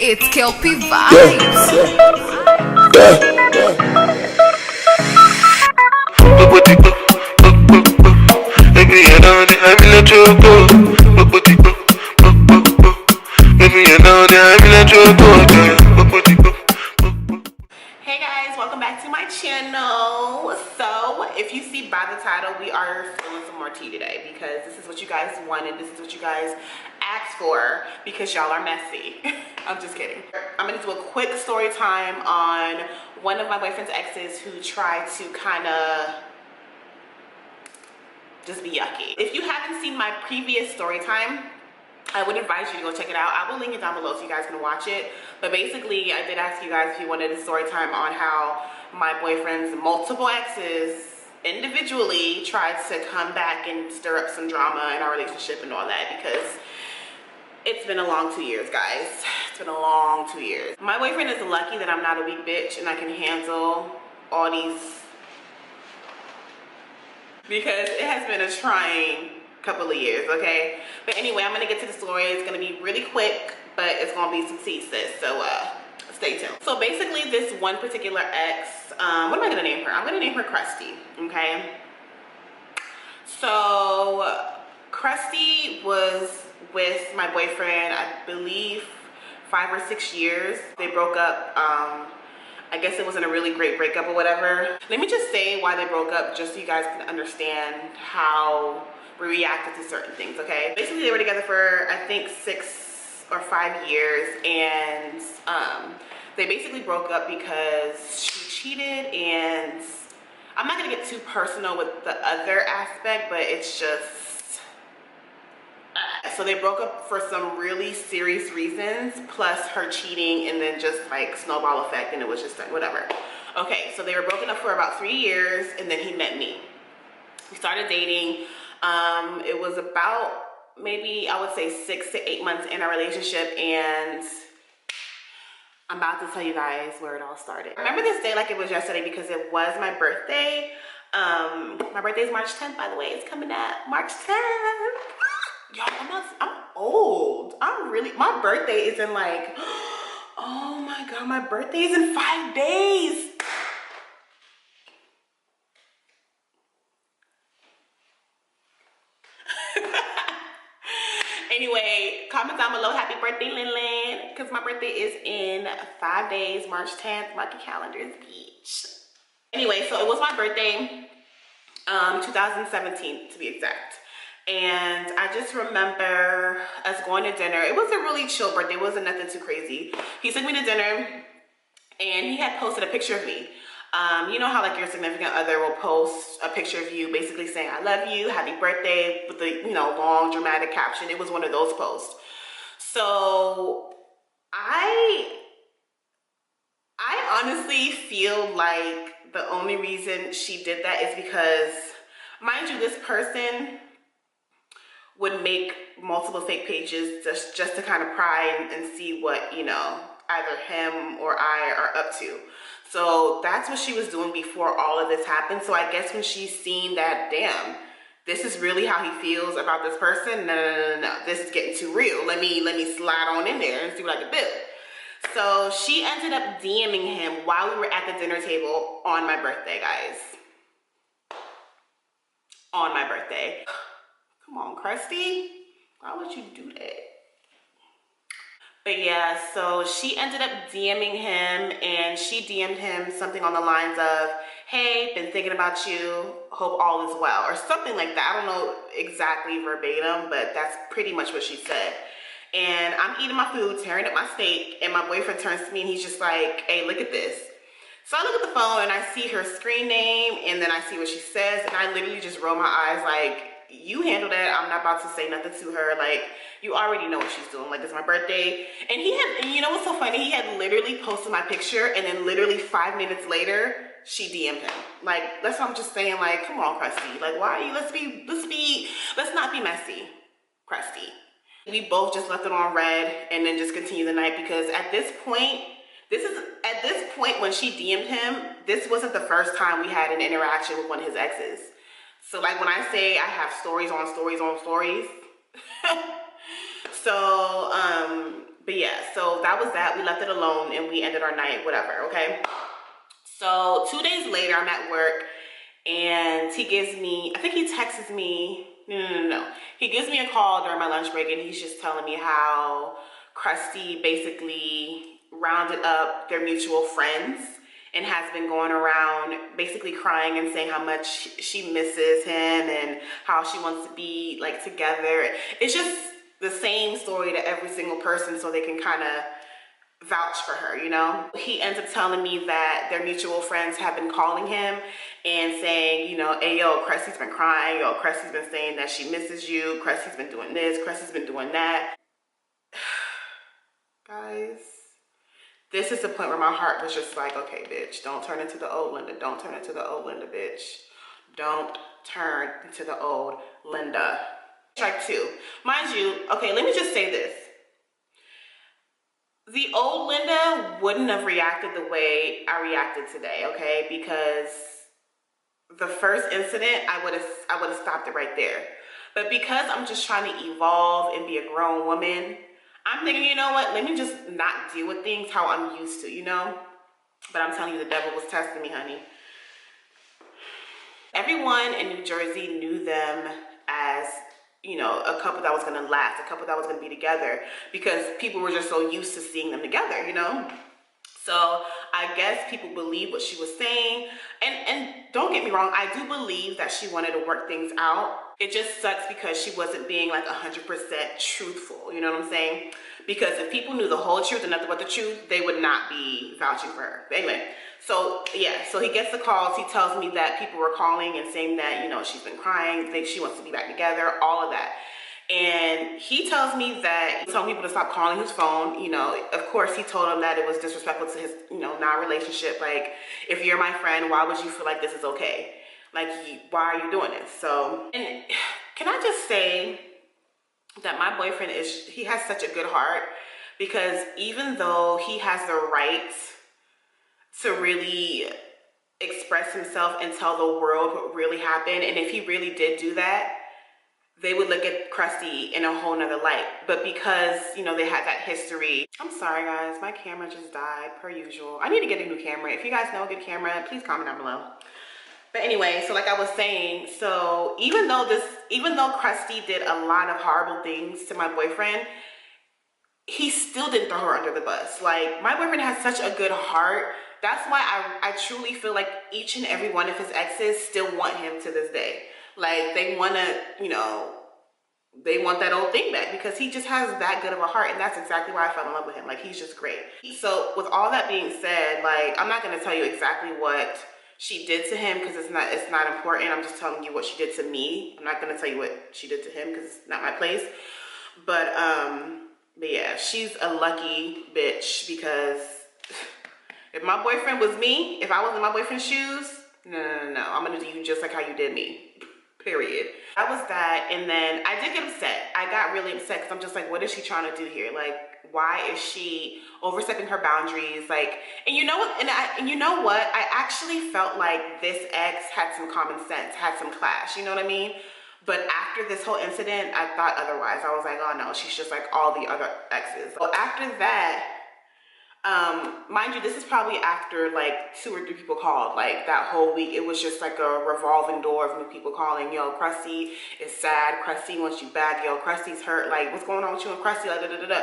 It's Kelpie Vibes. Hey guys, welcome back to my channel. So if you see by the title, we are spilling some more tea today because this is what you guys wanted. This is what you guys asked for because y'all are messy. I'm just kidding. I'm gonna do a quick story time on one of my boyfriend's exes who tried to kind of just be yucky. If you haven't seen my previous story time, I would advise you to go check it out. I will link it down below so you guys can watch it. But basically, I did ask you guys if you wanted a story time on how my boyfriend's multiple exes individually tried to come back and stir up some drama in our relationship and all that, because it's been a long 2 years, guys. It's been a long 2 years. My boyfriend is lucky that I'm not a weak bitch and I can handle all these, because it has been a trying couple of years, okay? But anyway, I'm gonna get to the story. It's gonna be really quick, but it's gonna be some tea, sis, so stay tuned. So basically, this one particular ex, what am I gonna name her? I'm gonna name her Krusty, okay? So Krusty was with my boyfriend, I believe 5 or 6 years. They broke up. I guess it wasn't a really great breakup or whatever. Let me just say why they broke up, just so you guys can understand how we reacted to certain things, okay? Basically, they were together for, I think, 6 or 5 years, and they basically broke up because she cheated, and I'm not gonna get too personal with the other aspect, but it's just, so they broke up for some really serious reasons, plus her cheating, and then just like snowball effect, and it was just like whatever. Okay, so they were broken up for about 3 years, and then he met me. We started dating. It was about maybe, I would say, 6 to 8 months in our relationship, and I'm about to tell you guys where it all started. I remember this day like it was yesterday because it was my birthday. My birthday is March 10th, by the way. It's coming up March 10th. Y'all, I'm old. My birthday is in like, oh my God, my birthday is in 5 days. Anyway, comment down below, happy birthday, Lin Lin, because my birthday is in 5 days, March 10th. Mark your calendars, bitch. Anyway, so it was my birthday, 2017 to be exact. And I just remember us going to dinner. It was a really chill birthday. It wasn't nothing too crazy. He took me to dinner, and he had posted a picture of me. You know how like your significant other will post a picture of you basically saying, I love you, happy birthday, with the, you know, long dramatic caption. It was one of those posts. So I honestly feel like the only reason she did that is because, mind you, this person would make multiple fake pages just to kind of pry and see what, you know, either him or I are up to. So that's what she was doing before all of this happened. So I guess when she's seen that, damn, this is really how he feels about this person. No, this is getting too real. Let me slide on in there and see what I can do. So she ended up DMing him while we were at the dinner table on my birthday, guys. On my birthday. Come on, Krusty. Why would you do that? But yeah, so she ended up DMing him, and she DM'd him something on the lines of, hey, been thinking about you, hope all is well, or something like that. I don't know exactly verbatim, but that's pretty much what she said. And I'm eating my food, tearing up my steak, and my boyfriend turns to me and he's just like, hey, look at this. So I look at the phone and I see her screen name, and then I see what she says, and I literally just roll my eyes like, you handle that. I'm not about to say nothing to her. Like, you already know what she's doing. Like, it's my birthday. And you know what's so funny? He had literally posted my picture, and then literally 5 minutes later, she DM'd him. Like, that's what I'm just saying. Like, come on, Krusty. Like, why are you? Let's not be messy, Krusty. We both just left it on red and then just continue the night, because at this point when she DM'd him, this wasn't the first time we had an interaction with one of his exes. So like when I say I have stories on stories on stories, So, but yeah, so that was that. We left it alone and we ended our night, whatever, okay? So 2 days later, I'm at work and he gives me, I think he texts me, no. He gives me a call during my lunch break and he's just telling me how Krusty basically rounded up their mutual friends and has been going around basically crying and saying how much she misses him and how she wants to be like together. It's just the same story to every single person so they can kind of vouch for her, you know? He ends up telling me that their mutual friends have been calling him and saying, you know, hey, yo, Krusty's been crying. Yo, Krusty's been saying that she misses you. Krusty's been doing this. Krusty's been doing that. Guys, this is the point where my heart was just like, okay, bitch, don't turn into the old Linda. Don't turn into the old Linda, bitch. Don't turn into the old Linda. Strike two. Mind you, okay, let me just say this. The old Linda wouldn't have reacted the way I reacted today, okay? Because the first incident, I would have stopped it right there. But because I'm just trying to evolve and be a grown woman, I'm thinking, you know what? Let me just not deal with things how I'm used to, you know? But I'm telling you, the devil was testing me, honey. Everyone in New Jersey knew them as, you know, a couple that was going to last, a couple that was going to be together because people were just so used to seeing them together, you know? So I guess people believe what she was saying. And don't get me wrong, I do believe that she wanted to work things out. It just sucks because she wasn't being like 100% truthful, you know what I'm saying? Because if people knew the whole truth and nothing but the truth, they would not be vouching for her. But anyway, so yeah, so he gets the calls. He tells me that people were calling and saying that, you know, she's been crying, think she wants to be back together, all of that. And he tells me that he told people to stop calling his phone. You know, of course, he told him that it was disrespectful to his, you know, non-relationship. Like, if you're my friend, why would you feel like this is okay? Like, why are you doing this? So, and can I just say that my boyfriend he has such a good heart because even though he has the right to really express himself and tell the world what really happened, and if he really did do that, they would look at Krusty in a whole nother light. But because, you know, they had that history. I'm sorry, guys. My camera just died, per usual. I need to get a new camera. If you guys know a good camera, please comment down below. But anyway, so like I was saying, so even though Krusty did a lot of horrible things to my boyfriend, he still didn't throw her under the bus. Like, my boyfriend has such a good heart. That's why I truly feel like each and every one of his exes still want him to this day. Like, they want to, you know, they want that old thing back because he just has that good of a heart. And that's exactly why I fell in love with him. Like, he's just great. So with all that being said, like, I'm not going to tell you exactly what she did to him because it's not important. I'm just telling you what she did to me. I'm not going to tell you what she did to him because it's not my place. But yeah, she's a lucky bitch because if my boyfriend was me, if I was in my boyfriend's shoes, no. I'm going to do you just like how you did me. Period. That was that. And then I did get upset. I got really upset because I'm just like, what is she trying to do here? Like, why is she overstepping her boundaries? Like, and you know what? And you know what? I actually felt like this ex had some common sense, had some class. You know what I mean? But after this whole incident, I thought otherwise. I was like, oh no, she's just like all the other exes. So after that, mind you, this is probably after like 2 or 3 people called. Like, that whole week, it was just like a revolving door of new people calling. Yo, Krusty is sad. Krusty wants you back. Yo, Krusty's hurt. Like, what's going on with you and Krusty? Like, da.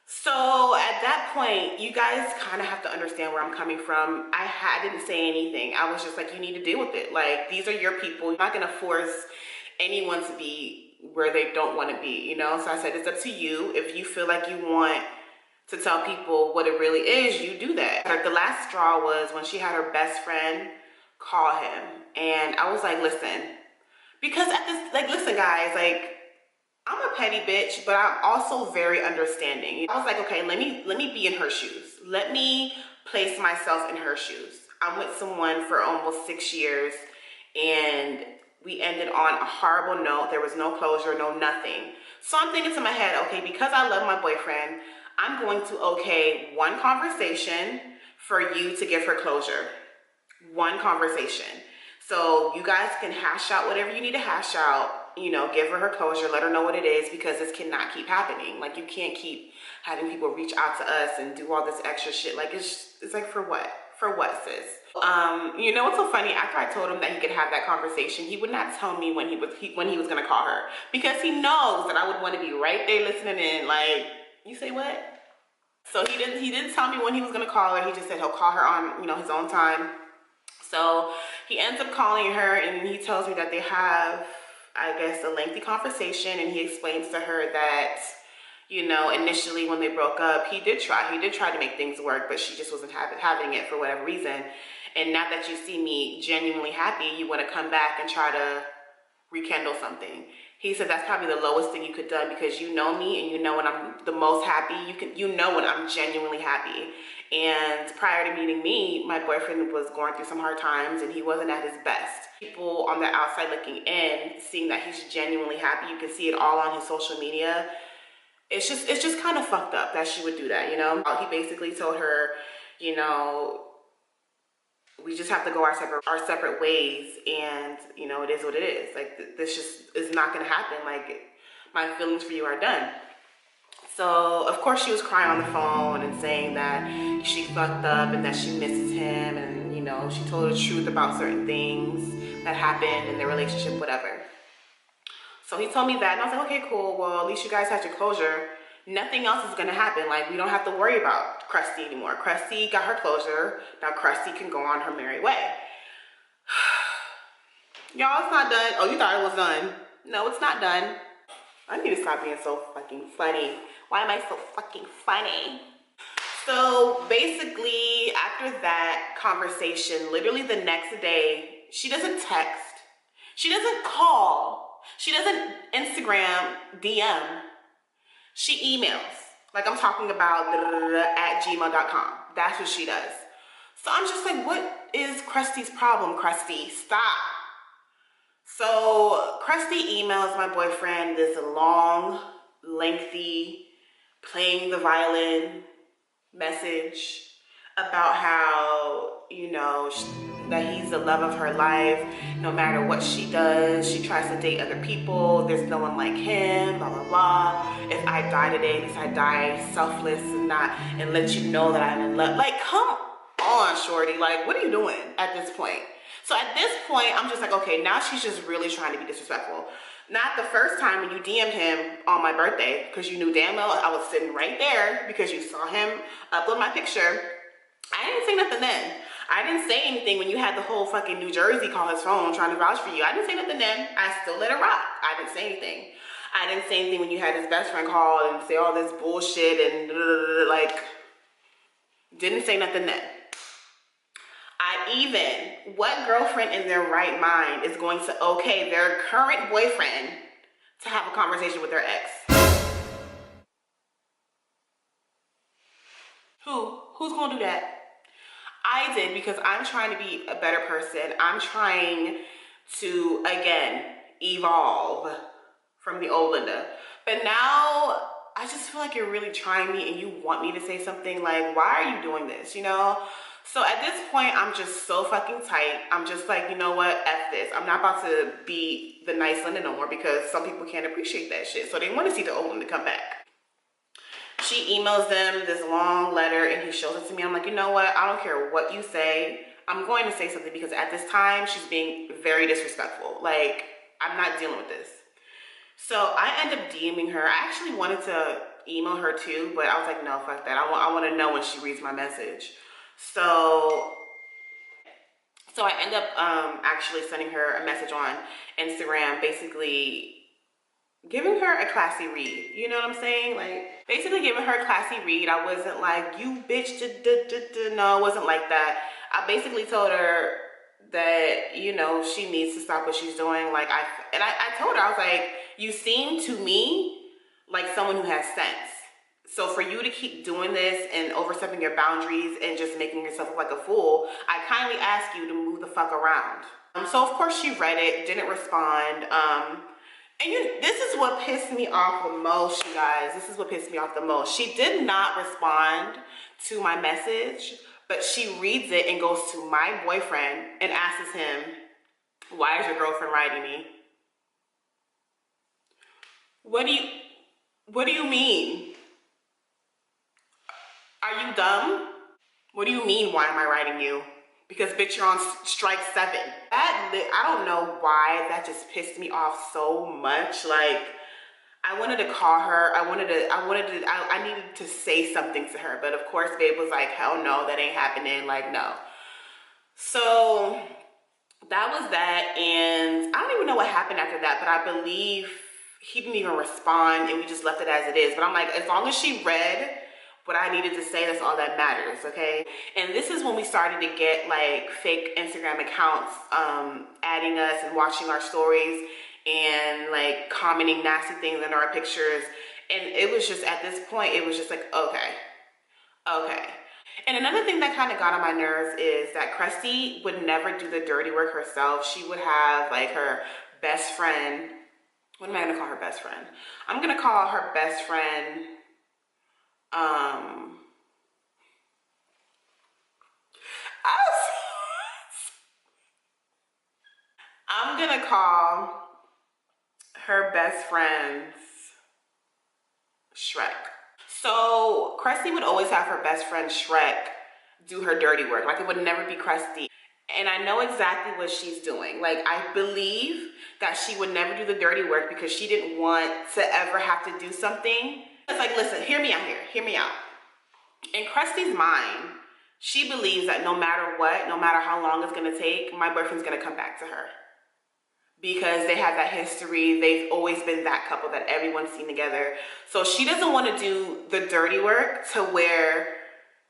So at that point, you guys kind of have to understand where I'm coming from. I didn't say anything. I was just like, you need to deal with it. Like, these are your people. You're not going to force anyone to be where they don't want to be, you know? So I said, it's up to you. If you feel like you want to tell people what it really is, you do that. Like, the last straw was when she had her best friend call him. And I was like, listen, because at this, like, listen guys, like, I'm a petty bitch, but I'm also very understanding. I was like, okay, let me be in her shoes. Let me place myself in her shoes. I'm with someone for almost 6 years and we ended on a horrible note. There was no closure, no nothing. So I'm thinking to my head, okay, because I love my boyfriend, I'm going to okay one conversation for you to give her closure. One conversation. So you guys can hash out whatever you need to hash out. you know, give her closure, let her know what it is, because this cannot keep happening. Like, you can't keep having people reach out to us and do all this extra shit. Like, it's like, for what? For what, sis? You know what's so funny? After I told him that he could have that conversation, he would not tell me when he was gonna call her, because he knows that I would want to be right there listening in. Like, you say what? So he didn't tell me when he was gonna call her. He just said he'll call her on, you know, his own time. So he ends up calling her, and he tells me that they have, I guess, a lengthy conversation, and he explains to her that, you know, initially when they broke up, he did try to make things work, but she just wasn't having it for whatever reason. And now that you see me genuinely happy, you want to come back and try to rekindle something. He said that's probably the lowest thing you could have done, because you know me and you know when I'm the most happy. You know when I'm genuinely happy. And prior to meeting me, my boyfriend was going through some hard times and he wasn't at his best. People on the outside looking in, seeing that he's genuinely happy, you can see it all on his social media. It's just kind of fucked up that she would do that, you know? He basically told her, you know, we just have to go our separate ways, and, you know, it is what it is. Like, this just is not gonna happen. Like, my feelings for you are done. So, of course, she was crying on the phone and saying that she fucked up and that she misses him, and, you know, she told the truth about certain things that happened in their relationship, whatever. So he told me that, and I was like, okay, cool. Well, at least you guys had your closure. Nothing else is gonna happen. Like, we don't have to worry about Krusty anymore. Krusty got her closure. Now Krusty can go on her merry way. Y'all, it's not done. Oh, you thought it was done. No, it's not done. I need to stop being so fucking funny. Why am I so fucking funny? So basically, after that conversation, literally the next day, she doesn't text. She doesn't call. She doesn't Instagram DM. She emails. Like, I'm talking about at gmail.com. That's what she does. So I'm just like, what is Krusty's problem, Krusty? Stop. So Krusty emails my boyfriend this long, lengthy, playing the violin message about how, you know, that he's the love of her life. No matter what she does, she tries to date other people. There's no one like him, blah, blah, blah. If I die today, at least I die selfless and let you know that I'm in love. Like, come on, shorty. Like, what are you doing at this point? So at this point, I'm just like, okay, now she's just really trying to be disrespectful. Not the first time when you DM'd him on my birthday, because you knew damn well I was sitting right there because you saw him upload my picture. I didn't say nothing then. I didn't say anything when you had the whole fucking New Jersey call his phone trying to vouch for you. I didn't say nothing then. I still let it rock. I didn't say anything. I didn't say anything when you had his best friend call and say all this bullshit and like, didn't say nothing then. What girlfriend in their right mind is going to okay their current boyfriend to have a conversation with their ex? Who's gonna do that? I did, because I'm trying to be a better person. I'm trying to, again, evolve from the old Linda. But now, I just feel like you're really trying me and you want me to say something. Like, why are you doing this, you know? So at this point, I'm just so fucking tight. I'm just like, you know what, F this. I'm not about to be the nice Linda no more, because some people can't appreciate that shit. So they want to see the old Linda come back. She emails them this long letter and he shows it to me. I'm like, you know what? I don't care what you say. I'm going to say something, because at this time, she's being very disrespectful. Like, I'm not dealing with this. So I end up DMing her. I actually wanted to email her too, but I was like, no, fuck that. I want to know when she reads my message. So I end up actually sending her a message on Instagram, basically giving her a classy read. You know what I'm saying? Like, basically giving her a classy read. I wasn't like, you bitch, no, it wasn't like that. I basically told her that, you know, she needs to stop what she's doing. Like, I told her, I was like, you seem to me like someone who has sense. So for you to keep doing this and overstepping your boundaries and just making yourself look like a fool, I kindly ask you to move the fuck around. So of course she read it, didn't respond. This is what pissed me off the most, you guys. This is what pissed me off the most. She did not respond to my message, but she reads it and goes to my boyfriend and asks him, why is your girlfriend writing me? What do you mean? Are you dumb? What do you mean, why am I writing you? Because bitch, you're on strike 7. I don't know why that just pissed me off so much. Like, I wanted to call her. I needed to say something to her. But of course, babe was like, hell no, that ain't happening. Like, no. So that was that. And I don't even know what happened after that, but I believe he didn't even respond and we just left it as it is. But I'm like, as long as she read what I needed to say, that's all that matters, okay? And this is when we started to get like fake Instagram accounts adding us and watching our stories and like commenting nasty things under our pictures. And it was just, at this point, it was just like, okay. And another thing that kind of got on my nerves is that Krusty would never do the dirty work herself. She would have like her best friend. What am I gonna call her best friend? I'm gonna call her best friend, I'm gonna call her best friend's Shrek. So Krusty would always have her best friend Shrek do her dirty work. Like, it would never be Krusty. And I know exactly what she's doing. Like, I believe that she would never do the dirty work because she didn't want to ever have to do something. It's like, listen, hear me out here. Hear me out. In Krusty's mind, she believes that no matter what, no matter how long it's going to take, my boyfriend's going to come back to her. Because they have that history. They've always been that couple that everyone's seen together. So she doesn't want to do the dirty work to where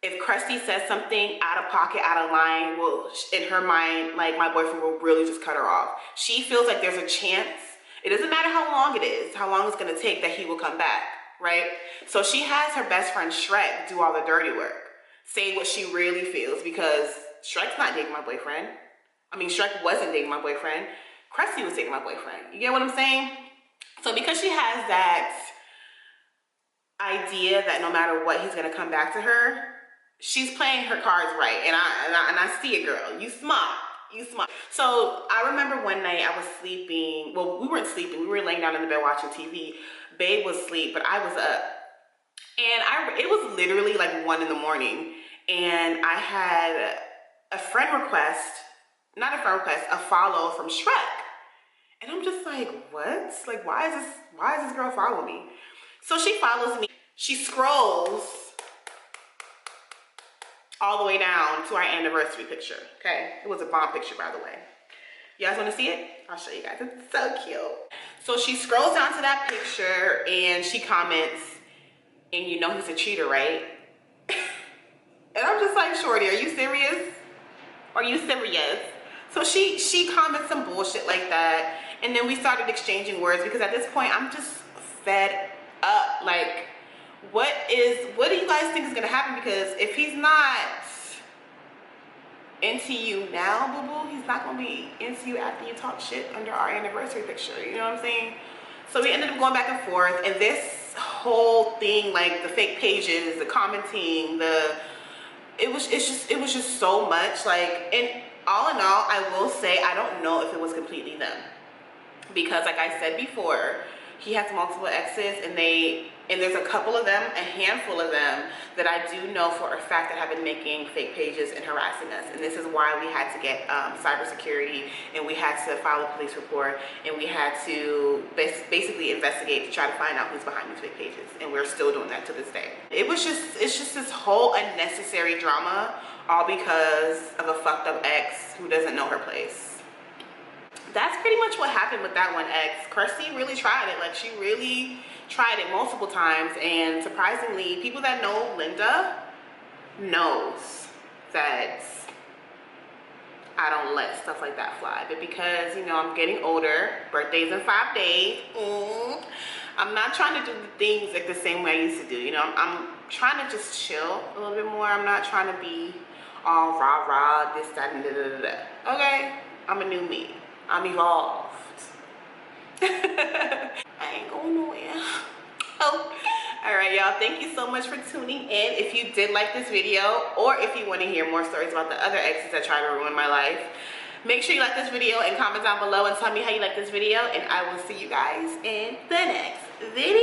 if Krusty says something out of pocket, out of line, well, in her mind, like, my boyfriend will really just cut her off. She feels like there's a chance. It doesn't matter how long it is, how long it's going to take, that he will come back, right? So she has her best friend Shrek do all the dirty work, say what she really feels, because Shrek's not dating my boyfriend. I mean, Shrek wasn't dating my boyfriend. Krusty was dating my boyfriend. You get what I'm saying? So because she has that idea that no matter what, he's going to come back to her, she's playing her cards right. And I see it, girl. You smart. You smart. So I remember one night I was sleeping. Well, we weren't sleeping. We were laying down in the bed watching TV. Babe was asleep, but I was up. And it was literally like 1 in the morning. And I had a friend request, not a friend request, a follow from Shrek. And I'm just like, what? Like, why is this girl following me? So she follows me. She scrolls all the way down to our anniversary picture, okay? It was a bomb picture, by the way. You guys wanna see it? I'll show you guys, it's so cute. So she scrolls down to that picture and she comments, and you know he's a cheater, right? And I'm just like, shorty, are you serious? Are you serious? So she comments some bullshit like that, and then we started exchanging words because at this point I'm just fed up. Like, what do you guys think is gonna happen? Because if he's not into you now, boo-boo, he's not gonna be into you after you talk shit under our anniversary picture. You know what I'm saying? So we ended up going back and forth, and this whole thing, like the fake pages, the commenting, it was just so much. Like, and all in all, I will say I don't know if it was completely them, because like I said before, he has multiple exes, and there's a couple of them, a handful of them, that I do know for a fact that have been making fake pages and harassing us. And this is why we had to get cybersecurity, and we had to file a police report, and we had to basically investigate to try to find out who's behind these fake pages. And we're still doing that to this day. It's just this whole unnecessary drama, all because of a fucked up ex who doesn't know her place. That's pretty much what happened with that one ex. Krusty really tried it. Like, she really tried it multiple times, and surprisingly, people that know Linda knows that I don't let stuff like that fly. But because, you know, I'm getting older, birthday's in 5 days, I'm not trying to do the things like the same way I used to do. You know, I'm trying to just chill a little bit more. I'm not trying to be all rah-rah, this, that, and da-da-da-da. Okay? I'm a new me. I'm evolved. I ain't going nowhere. Oh, all right, y'all. Thank you so much for tuning in. If you did like this video, or if you want to hear more stories about the other exes that try to ruin my life, Make sure you like this video and comment down below and tell me how you like this video, and I will see you guys in the next video.